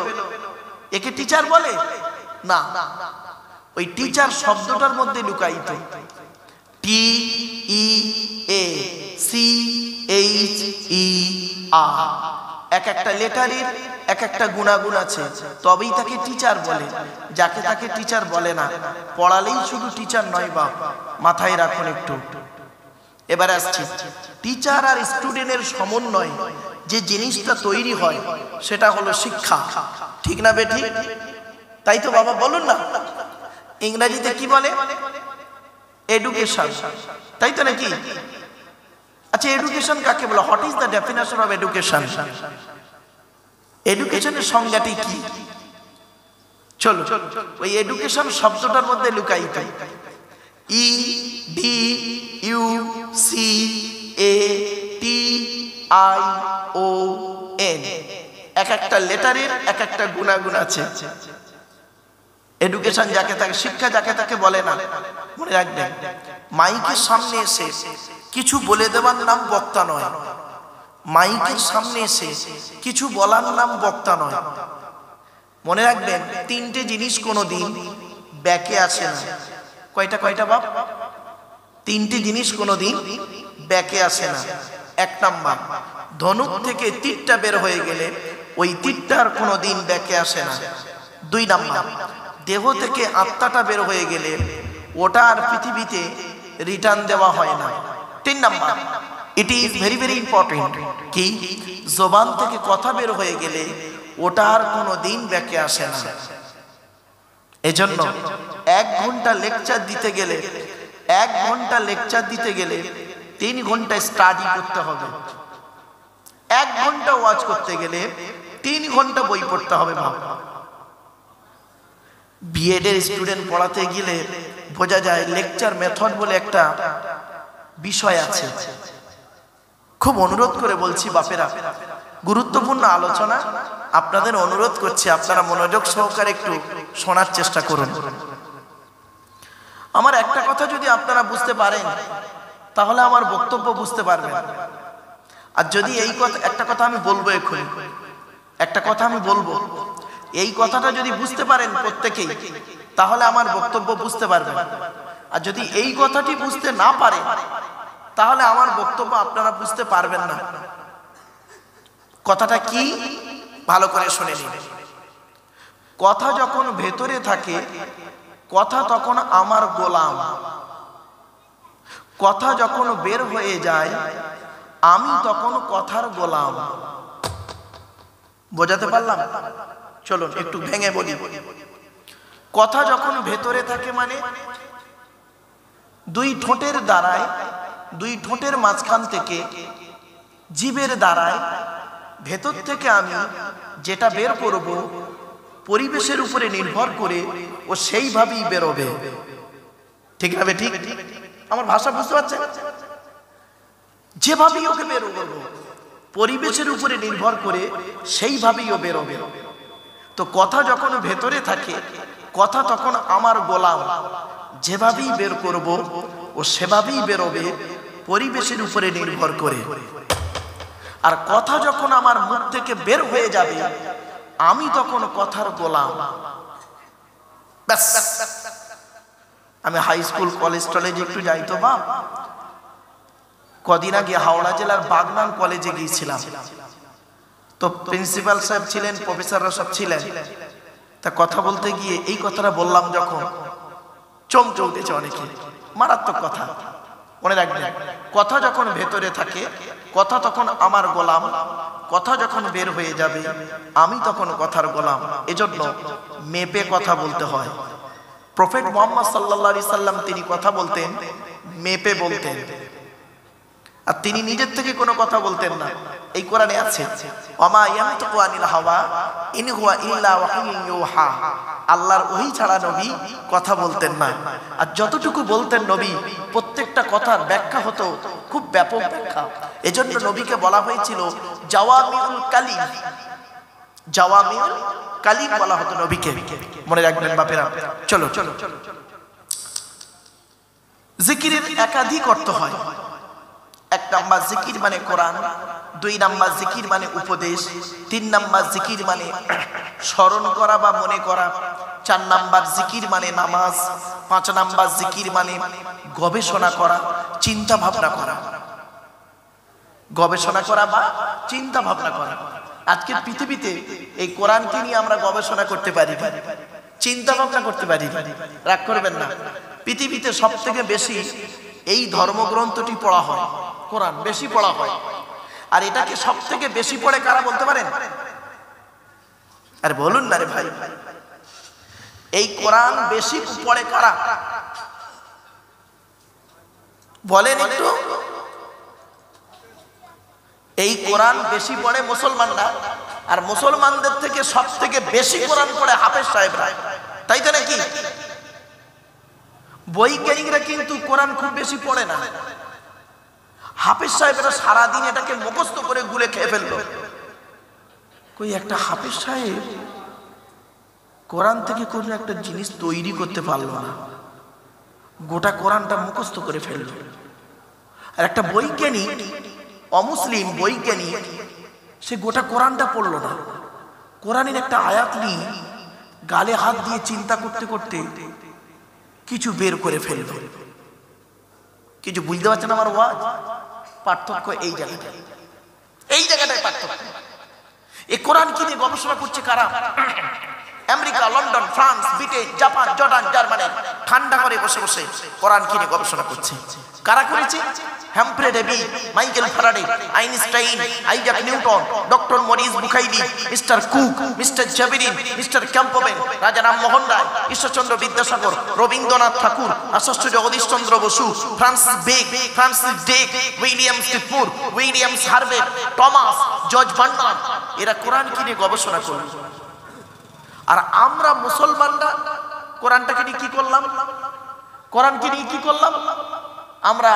একে টিচার বলে? না, ওই টিচার শব্দটার মধ্যে লুকায়িত TEACHER। এক একটা লেটারের এক একটা গুণাগুণ আছে, তবেই তাকে টিচার বলে। যাকে তাকে টিচার বলে না। পড়ালেই শুধু টিচার নয় বাপ, মাথায় রাখুন একটু। এবার আসছি, টিচার আর স্টুডেন্টের সমন্বয় যে জিনিসটা তৈরি হয় সেটা হলো শিক্ষা। ঠিক না বেটি? তাই তো বাবা, বলুন না। ইংরেজিতে কি বলে? এডুকেশন। তাই তো নাকি? আচ্ছা, এডুকেশন কাকে বলে? What is the definition of education? এডুকেশনের সংজ্ঞাটি কি? চলো, ওই এডুকেশন শব্দটার মধ্যে লুকায়িত EDUCATION। এক একটা লেটারের এক একটা গুণাগুণ আছে। এডুকেশন যাকে তাকে, শিক্ষা যাকে তাকে বলে না। মনে রাখবেন, মাইকের সামনে এসে কিছু বলে দেওয়ার নাম বক্তা নয়। মাইকের সামনে এসে কিছু বলার নাম বক্তা নয়। মনে রাখবেন, 3টে জিনিস কোনোদিন ব্যাকে আসে না। কয়টা কয়টা বাপ? 3টে জিনিস কোনোদিন ব্যাকে আসে না। 1 নাম্বার, ধনুক থেকে তীরটা বের হয়ে গেলে ওই তীরটার কোনোদিন ব্যাকে আসে না। 2 নাম্বার, দেহ থেকে আত্মাটা বের হয়ে গেলে ওটা আর পৃথিবীতে রিটার্ন দেওয়া হয় না। 3 number, it is very very important, কি জবান থেকে কথা বের হয়ে গেলে ওটা আর কোনোদিন ব্যাকে আসে না। এজন্য 1 ঘন্টা লেকচার দিতে গেলে 1 ঘন্টা লেকচার দিতে গেলে 3 ঘন্টা স্টাডি করতে হবে। 1 ঘন্টা ওয়াজ করতে গেলে 3 ঘন্টা বই পড়তে হবে। ভাব, বিএড এর স্টুডেন্ট পড়াতে গেলে বোঝা যায় লেকচার মেথড বলে একটা বিষয় আছে। খুব অনুরোধ করে বলছি বাপেরা, গুরুত্বপূর্ণ আলোচনা, আপনাদের অনুরোধ করছি আপনারা মনোযোগ সহকারে একটু শোনার চেষ্টা করুন। আমার একটা কথা যদি আপনারা বুঝতে পারেন তাহলে আমার বক্তব্য বুঝতে পারবেন। আর যদি এই কথা, একটা কথা আমি বলবো এক্ষুনি, একটা কথা আমি বলবো, এই কথাটা যদি বুঝতে পারেন প্রত্যেকেই, তাহলে আমার বক্তব্য বুঝতে পারবেন। আর যদি এই কথাটি বুঝতে না পারে তাহলে আমার বক্তব্য আপনারা বুঝতে পারবেন না। কথাটা কি ভালো করে শুনে নিন। কথা যখন ভেতরে থাকে, কথা তখন আমার গোলাম। কথা যখন বের হয়ে যায়, আমি তখন কথার গোলাম। বোঝাতে পারলাম? চলুন একটু ভেঙে বলি। কথা যখন ভেতরে থাকে মানে 2 ঠোঁটের দ্বারায়, 2 ঠোঁটের মাঝখান থেকে জিভের দ্বারায় ভেতর থেকে আমি যেটা বের করব পরিবেশের উপরে নির্ভর করে ও সেইভাবেই বেরোবে। ঠিক না? ঠিক আমার ভাষা বুঝতে পারছেন? যেভাবেই ওকে বের করবো পরিবেশের উপরে নির্ভর করে সেইভাবেই ও বেরোবে। তো কথা যখন ভেতরে থাকে, কথা তখন আমার গোলাম। যেভাবেই বের করব ও সেভাবেই বেরোবে পরিবেশের উপরে নির্ভর করে। আর কথা যখন আমার মুখ থেকে বের হয়ে যাবে, আমি তখন কথার গোলাম। ব্যাস। আমি হাই স্কুল কলেজ টলেজে একটু যাই তো বাপ। কদিন আগে হাওড়া জেলার বাগনান কলেজে গিয়েছিলাম। তো প্রিন্সিপাল সাহেব ছিলেন, প্রফেসররা সব ছিলেন। তা কথা বলতে গিয়ে এই কথাটা বললাম যখন, চমকে উঠেছে অনেকে। মারাত্মক কথা, মনে রাখবেন। কথা যখন ভেতরে থাকে, কথা তখন আমার গোলাম। কথা যখন বের হয়ে যাবে, আমি তখন কথার গোলাম। এজন্য মেপে কথা বলতে হয়। প্রফেট মুহাম্মদ সাল্লাল্লাহু আলাইহি সাল্লাম তিনি কথা বলতেন মেপে বলতেন। আর তিনি নিজের থেকে কোনো কথা বলতেন না। এই কোরআনে আছে ওমা ইয়ানতিকু আনিল হাওয়া ইন হুয়া ইল্লা ওয়াহিয়ুন ইউহা, আল্লাহর ওহী ছাড়া নবী কথা বলতেন না। আর যতটুকু বলতেন নবী প্রত্যেকটা কথার ব্যাখ্যা হতো খুব ব্যাপক ব্যাখ্যা। এজন্য নবীকে বলা হয়েছিল জাওয়ামিউল কালিম, জাওয়ামিউল কালিম বলা হতো নবীকে। মনে রাখবেন বাপেরা। চলো চলো, জিকিরের একাধিক অর্থ হয়। এক নাম্বার জিকির মানে কোরআন, দুই নাম্বার জিকির মানে উপদেশ, তিন নাম্বার জিকির মানে স্মরণ করা বা মনে করা, চার নাম্বার জিকির মানে নামাজ, পাঁচ নাম্বার জিকির মানে গবেষণা করা, চিন্তা ভাবনা করা। গবেষণা করা বা চিন্তা ভাবনা করা। আজকের পৃথিবীতে এই কোরআনকে নিয়ে আমরা গবেষণা করতে পারি, চিন্তা ভাবনা করতে পারি। রাগ করবেন না, পৃথিবীতে সব থেকে বেশি এই ধর্মগ্রন্থটি পড়া হয়, কোরআন বেশি পড়া হয়। আর এটাকে সব থেকে বেশি পড়ে কারা বলতে পারেন? আরে বলুন না রে ভাই, এই কোরআন বেশি পড়ে কারা বলেন একটু? এই কোরআন বেশি পড়ে মুসলমানরা, আর মুসলমানদের থেকে সব থেকে বেশি কোরআন পড়ে হাফেজ সাহেবরা, তাই তো নাকি? বৈজ্ঞানিকরা কিন্তু কোরআন খুব বেশি পড়ে না, হাফেজ সাহেবরা সারাদিন এটাকে মুখস্থ করে গুলে খেয়ে ফেললো। কই একটা হাফেজ সাহেব কোরআন থেকে কোনো একটা জিনিস তৈরি করতে পারলো না, গোটা কোরআনটা মুখস্থ করে ফেললো। আর একটা বৈজ্ঞানিক, অমুসলিম বৈজ্ঞানিক, সে গোটা কোরআনটা পড়লো না, কোরআনের একটা আয়াত নিয়ে গালে হাত দিয়ে চিন্তা করতে করতে কিছু বের করে ফেলবে। কিছু বুঝতে পারছেন আমার ওয়াজ? পার্থক্য এই জায়গাটায়, এই জায়গাটায় পার্থক্য। এই কোরআন কি নিয়ে গবেষণা করছে কারা? America, London, France, Britain, Japan, Jordan, Germany ঠান্ডা করে বসে বসে কোরআন কি নিয়ে গবেষণা করছে। কারা করেছে? Humphry Davy, Michael Faraday, Einstein, Isaac Newton, doctor Maurice Bucaille, mister Cook, mister জাবিরিন, mister Campbell, Raja Rammohan Roy, Ishwarchandra Vidyasagar, Rabindranath Tagore, Acharya Jagadishchandra Bose, Francis বেক, ফ্রান্সিস ডেক, উইলিয়াম স্টিফমুর, William Harvey, Thomas, George Bernard, এরা কোরআন কি নিয়ে গবেষণা করল। আর আমরা মুসলমানরা কোরআনটাকে নিয়ে কি করলাম? কোরআনকে নিয়ে কি করলাম? আমরা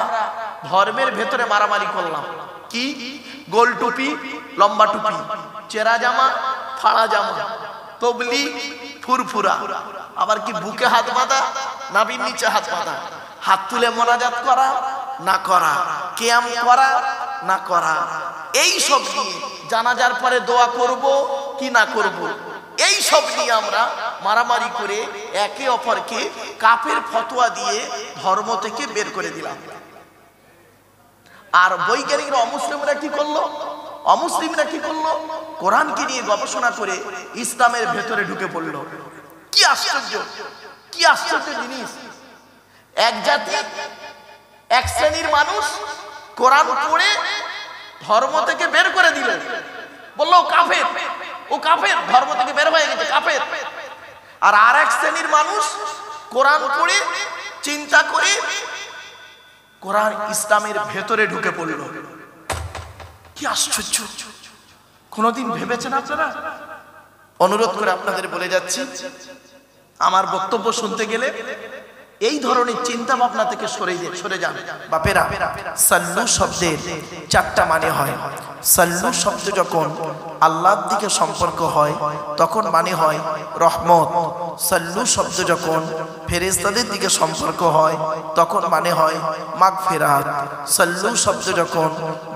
ধর্মের ভেতরে মারামারি করলাম। কি? গোল টুপি, লম্বা টুপি, চেরা জামা, ফাড়া জামা, তবলিগ, ফুরফুরা, আবার কি বুকে হাত বাঁধা, নাভির নিচে হাত বাঁধা, হাত তুলে মোনাজাত করা না করা, কিয়াম করা না করা, এই সব নিয়ে জানাজার পরে দোয়া করব কি না করব, এই সব নিয়ে আমরা মারামারি করে একে অপরকে কাফের ফতোয়া দিয়ে ধর্ম থেকে বের করে দিলাম। আর বৈজ্ঞানিকরা, অমুসলিমরা কি করলো? অমুসলিমরা কি করলো? কোরআনকে নিয়ে গবেষণা করে ইসলামের ভেতরে ঢুকে পড়লো। কি আশ্চর্য, কি আশ্চর্য জিনিস! এক জাতি, এক শ্রেণীর মানুষ কোরআন পড়ে ধর্ম থেকে বের করে দিল, বললো কাফের, ও কাফের, ধর্ম থেকে বের হয়ে গেছে, কাফের। আর আরেক শ্রেণীর মানুষ কোরআন পড়ে চিন্তা করে কোরআন ইসলামের ভেতরে ঢুকে পড়ল। কি আশ্চর্য! কোনদিন ভেবেছেন আপনারা? অনুরোধ করে আপনাদের বলে যাচ্ছি, আমার বক্তব্য শুনতে গেলে এই ধরনের চিন্তা ভাবনা থেকে সরে যান বাপেরা। সাল্লু শব্দের চারটা মানে হয়। সাল্লু শব্দ যখন আল্লাহর দিকে সম্পর্ক হয় তখন মানে হয় রহমত। সাল্লু শব্দ যখন ফেরেশতাদের দিকে সম্পর্ক হয় তখন মানে হয় মাগফিরাত। সাল্লু শব্দ যখন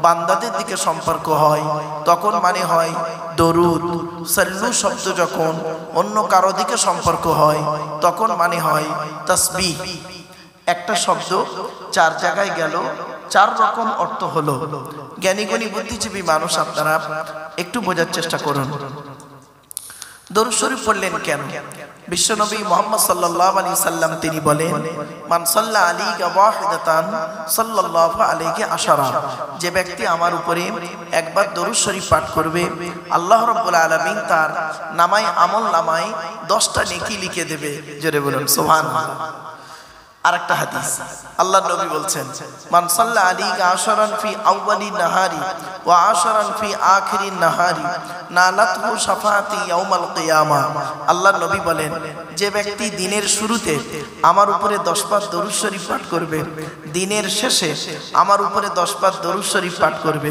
বান্দাদের দিকে সম্পর্ক হয় তখন মানে হয় দরুদ। সাল্লু শব্দ যখন অন্য কারো দিকে সম্পর্ক হয় তখন মানে হয় তাসবিহ। একটা শব্দ চার জায়গায় গেল, চার রকম অর্থ হলো। জ্ঞানীগুণী বুদ্ধিজীবী মানুষ আপনারা একটু বোঝার চেষ্টা করুন। দরুদ শরীফ পড়লেন কেন? বিশ্বনবী মুহাম্মদ সাল্লাল্লাহু আলাইহি সাল্লাম তিনি বলেন, মান সাল্লা আলাইকা ওয়াহিদাতান সাল্লাল্লাহু আলাইহি আশারা, যে ব্যক্তি আমার উপরে একবার দরুদ শরীফ পাঠ করবে আল্লাহ রাব্বুল আলামিন তার নামায় আমল নামায় 10টা নেকি লিখে দেবে। জোরে বলুন সুবহানাল্লাহ। আরেকটা হাদিস আল্লাহর নবী বলছেন, মান সাল্লা আলাইকা আশরান ফি আউয়ালি নাহারি ওয়া আশরান ফি আখিরি নাহারি নালাতহু শাফাআতি ইয়াউমাল কিয়ামা। আল্লাহর নবী বলেন, যে ব্যক্তি দিনের শুরুতে আমার উপরে 10 বার দরুদ শরীফ পাঠ করবে, দিনের শেষে আমার উপরে 10 বার দরুদ শরীফ পাঠ করবে,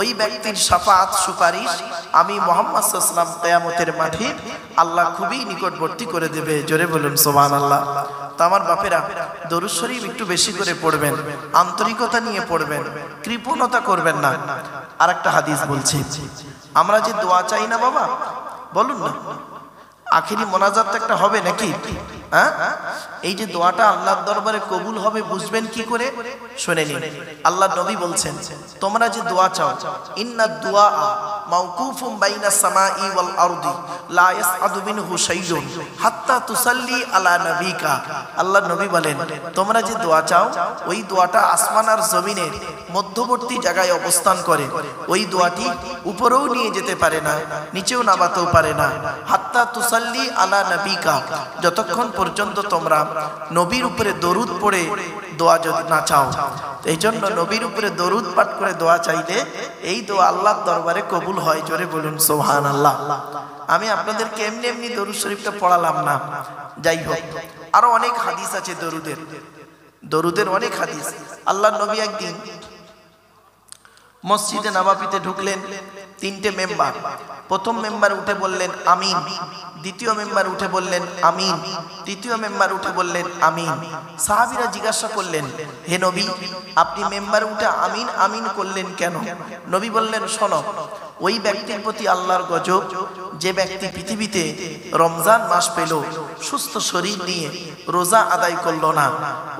ওই ব্যক্তির শাফাআত সুপারিশ আমি মুহাম্মদ সাল্লাল্লাহু আলাইহি ওয়াসাল্লাম কিয়ামতের মাঠে আল্লাহ খুবই নিকটবর্তী করে দেবে। জোরে বলুন সুবহানাল্লাহ। তো আমার বাপেরা, দরুদ শরীফ একটু বেশি করে পড়বেন, আন্তরিকতা নিয়ে পড়বেন, কৃপণতা করবেন না। আরেকটা হাদিস বলছি, আমরা যে দোয়া চাই না বাবা, বলুন না, আখেরি মোনাজাত একটা হবে নাকি? হ্যাঁ, এই যে দোয়াটা আল্লাহর দরবারে কবুল হবে বুঝবেন কি করে? শুনে নিন। আল্লাহর নবী বলছেন, তোমরা যে দোয়া চাও, ইন্নাদ দুআ মাওকুফুম বাইনাস সামাই ওয়াল আরদি লা ইয়াসআদু মিনহু শাইউন হাত্তা তুসাল্লি আলা নবিকা। আল্লাহর নবী বলেন, তোমরা যে দোয়া চাও, ওই দোয়াটা আসমান আর জমিনের মধ্যবর্তী জায়গায় অবস্থান করে। ওই দোয়াটি উপরেও নিয়ে যেতে পারে না, নিচেও নামাতেও পারে না। হাত্তা তুসাল্লি আলা নবিকা, যতক্ষণ পর্যন্ত তোমরা নবীর উপরে দরুদ পড়ে দোয়া যদি না চাও। এই জন্য নবীর উপরে দরুদ পাঠ করে দোয়া চাইলে এই দোয়া আল্লাহর দরবারে কবুল হয়। জোরে বলুন সুবহানাল্লাহ। আমি আপনাদেরকে এমনি এমনি দরুদ শরীফটা পড়ালাম না, যাই হোক আরো অনেক হাদিস আছে দরুদের অনেক হাদিস। আল্লাহর নবী একদিন মসজিদে নববীতে ঢুকলেন, 3টে মেম্বার। প্রথম মেম্বার উঠে বললেন আমিন, দ্বিতীয় মেম্বার উঠে বললেন আমিন, তৃতীয় মেম্বার উঠে বললেন আমিন। সাহাবীরা জিজ্ঞাসা করলেন, হে নবী, আপনি মেম্বার উঠে আমিন আমিন করলেন কেন? নবী বললেন, শোনো, ওই ব্যক্তির প্রতি আল্লাহর গজব যে ব্যক্তি পৃথিবীতে রমজান মাস পেল, সুস্থ শরীর নিয়ে রোজা আদায় করলো না,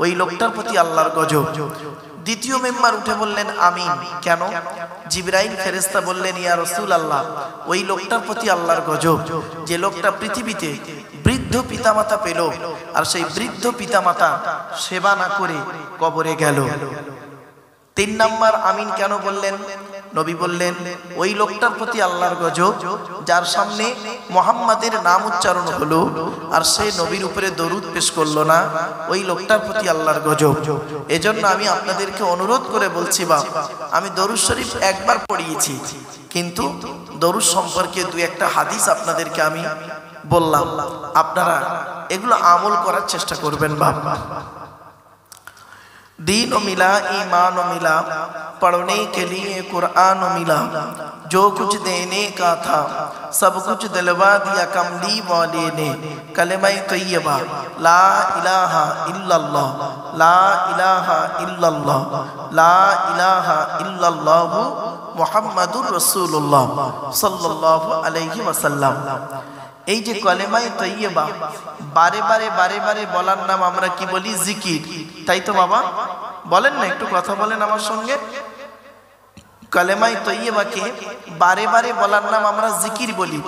ওই লোকটার প্রতি আল্লাহর গজব। দ্বিতীয় মেম্বার উঠে বললেন আমিন। কেন? জিবরাইল ফেরেশতা বললেন, ইয়া রাসূলুল্লাহ, ওই লোকটার প্রতি আল্লাহর গজব যে লোকটা পৃথিবীতে বৃদ্ধ পিতামাতা পেল, আর সেই বৃদ্ধ পিতামাতা সেবা না করে কবরে গেল। 3 নাম্বার আমিন কেন বললেন? নবী বললেন, ওই লোকটার প্রতি আল্লাহর গজব যার সামনে মুহাম্মাদের নাম উচ্চারণ হলো আর সে নবীর উপরে দরুদ পেশ করলো না, ওই লোকটার প্রতি আল্লাহর গজব। এজন্য আমি আপনাদেরকে অনুরোধ করে বলছি, বাপ, আমি দরুদ শরীফ একবার পড়িয়েছি, কিন্তু দরুদ সম্পর্কে 2-1টা হাদিস আপনাদেরকে আমি বললাম, আপনারা এগুলো আমল করার চেষ্টা করবেন। বাপ, दीन मिला ईमान मिला, पढ़ने के लिए कुरान मिला, जो कुछ देने का था सब कुछ दिलवा दिया कमली वाले ने। कलमा तैयबा ला इलाहा इल्लल्लाह, ला इलाहा इल्लल्लाह, ला इलाहा इल्लल्लाह मुहम्मदुर रसूलुल्लाह सल्लल्लाहु अलैहि वसल्लम। এই যে কলেমায়ে তৈয়বা বারে বারে বলার নাম আমরা কি বলি? জিকির, তাই তো বাবা? বলেন না, একটু কথা বলেন আমার সঙ্গে। কলেমায়ে তৈয়বাকে বারে বারে বলার নাম আমরা জিকির বলি।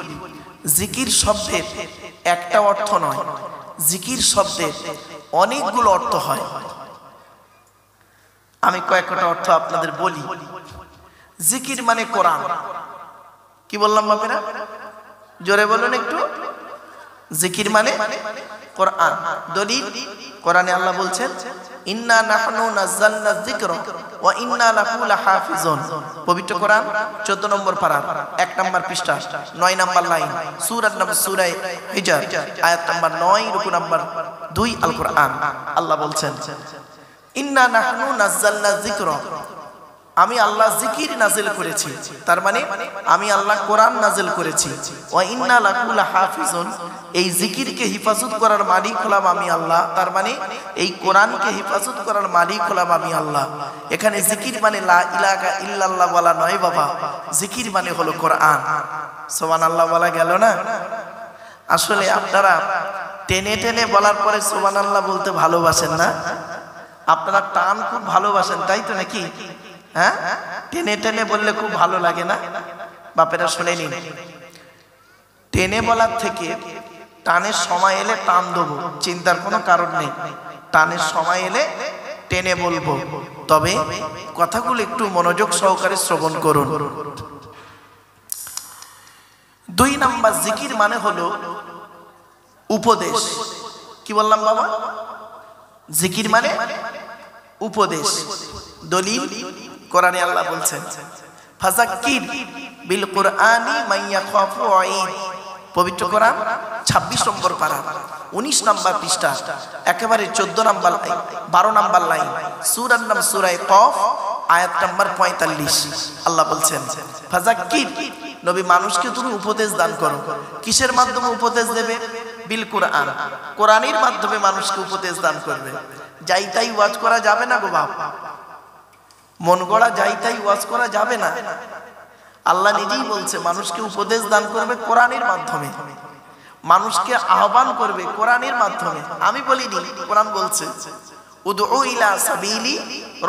জিকির শব্দের একটা অর্থ নয়, জিকির শব্দের অনেকগুলো অর্থ হয়। আমি কয়েকটা অর্থ আপনাদের বলি। জিকির মানে কোরআন। কি বললাম বাপেরা? জোরে বলুন একটু। জিকির মানে কোরআন। দলিল, কোরআনে আল্লাহ বলছেন, ইন্না নাহনু নাযালনা যিকরা ওয়া ইন্না লাহু লাহাফিজুন। পবিত্র কোরআন 14 নম্বর পারা 1 নম্বর পৃষ্ঠা 9 নম্বর লাইন, সূরার নাম সূরা হিজর, আয়াত নম্বর 9, রুকু নম্বর 2, আল কোরআন। আল্লাহ বলছেন, ইন্না নাহনু নাযালনা যিকরা, আমি আল্লাহ জিকির নাজিল করেছি, তার মানে আমি আল্লাহ কোরআন নাজিল করেছি। ওয়া ইন্না লাহু লাহাফিজুন, এই জিকিরকে হিফাজত করার মালিক হলাম আমি আল্লাহ, তার মানে এই কোরআনকে হিফাজত করার মালিক হলাম আমি আল্লাহ। এখানে জিকির মানে লা ইলাহা ইল্লাল্লাহ বলা নয় বাবা, জিকির মানে হলো কোরআন। সুবহানাল্লাহ বলা গেল না? আসলে আপনারা টেনে টেনে বলার পরে সুবহানাল্লাহ বলতে ভালোবাসেন না? আপনারা টান খুব ভালোবাসেন, তাই তো নাকি? হ্যাঁ, টেনে টেনে বললে খুব ভালো লাগে না? বাপেরা শুনে নিন, টেনে বলার থেকে টানের সময় এলে টান দেবো, চিন্তার কোনো কারণ নেই। টানের সময় এলে টেনে বলবো, তবে কথাগুলো একটু মনোযোগ সহকারে শ্রবণ করুন। 2 নাম্বার, জিকির মানে হলো উপদেশ। কি বললাম বাবা? জিকির মানে উপদেশ। দলিল কোরআনে আল্লাহ বলছেন ফাযাক্কির বিল কুরআনি মান ইয়াখাফু ওয়াঈদ। পবিত্র কোরআন 26 নম্বর পারা 19 নম্বর পৃষ্ঠা একেবারে 14 নম্বর লাইন 12 নম্বর লাইন সূরার নাম সূরা কফ আয়াত নম্বর 45। আল্লাহ বলছেন ফাযাক্কির, নবী মানুষকে তুমি উপদেশ দান করো। কিসের মাধ্যমে উপদেশ দেবে? বিল কুরআন, কোরআনের মাধ্যমে মানুষকে উপদেশ দান করবে। যাই তাই ওয়াজ করা যাবে না গো বাপ, মন গড়া যাই তাই ওয়াজ করা যাবে না। আল্লাহ নিজেই বলছে মানুষকে উপদেশ দান করবে কোরআনের মাধ্যমে, মানুষকে আহ্বান করবে কোরআনের মাধ্যমে। আমি বলিনি, কোরআন বলছে উদউ ইলা সাবিলি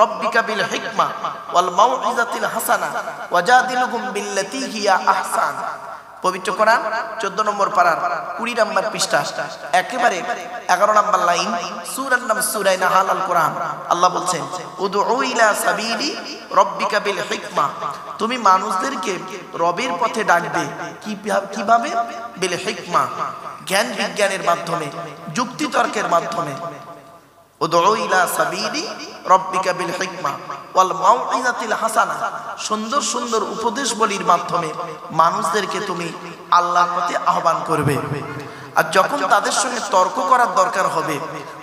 রাব্বিকা বিল হিকমা ওয়াল মাউইজাতিল হাসানা ওয়াজাদিলহুম বিল্লাতী হিয়া আহসান। পবিত্র কোরআন 14 নম্বর পারার 20 নম্বর পৃষ্ঠা একেবারে 11 নম্বর লাইন সূরার নাম সূরা নাহাল আল কোরআন। আল্লাহ বলছেন উদউ ইলা সাবিলি রাব্বিকা বিল হিকমা, তুমি মানুষদেরকে রবের পথে ডাকবে। কিভাবে? বিল হিকমা, জ্ঞান বিজ্ঞানের মাধ্যমে, যুক্তি তর্কের মাধ্যমে। উদউ ইলা সাবিলি রাব্বিকা বিল হিকমা ওয়াল মাউইজাতিল হাসানা, সুন্দর সুন্দর উপদেশ বলির মাধ্যমে মানুষদেরকে তুমি আল্লাহর পথে আহ্বান করবে। আর যখন তাদের সঙ্গে তর্ক করার দরকার হবে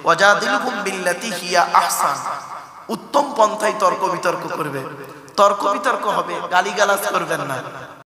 ওয়াজাদিলহুম বিল্লাতী হিয়া আহসান, উত্তম পন্থায় তর্ক বিতর্ক করবে। তর্ক বিতর্ক হবে, গালিগালাজ করবেন না।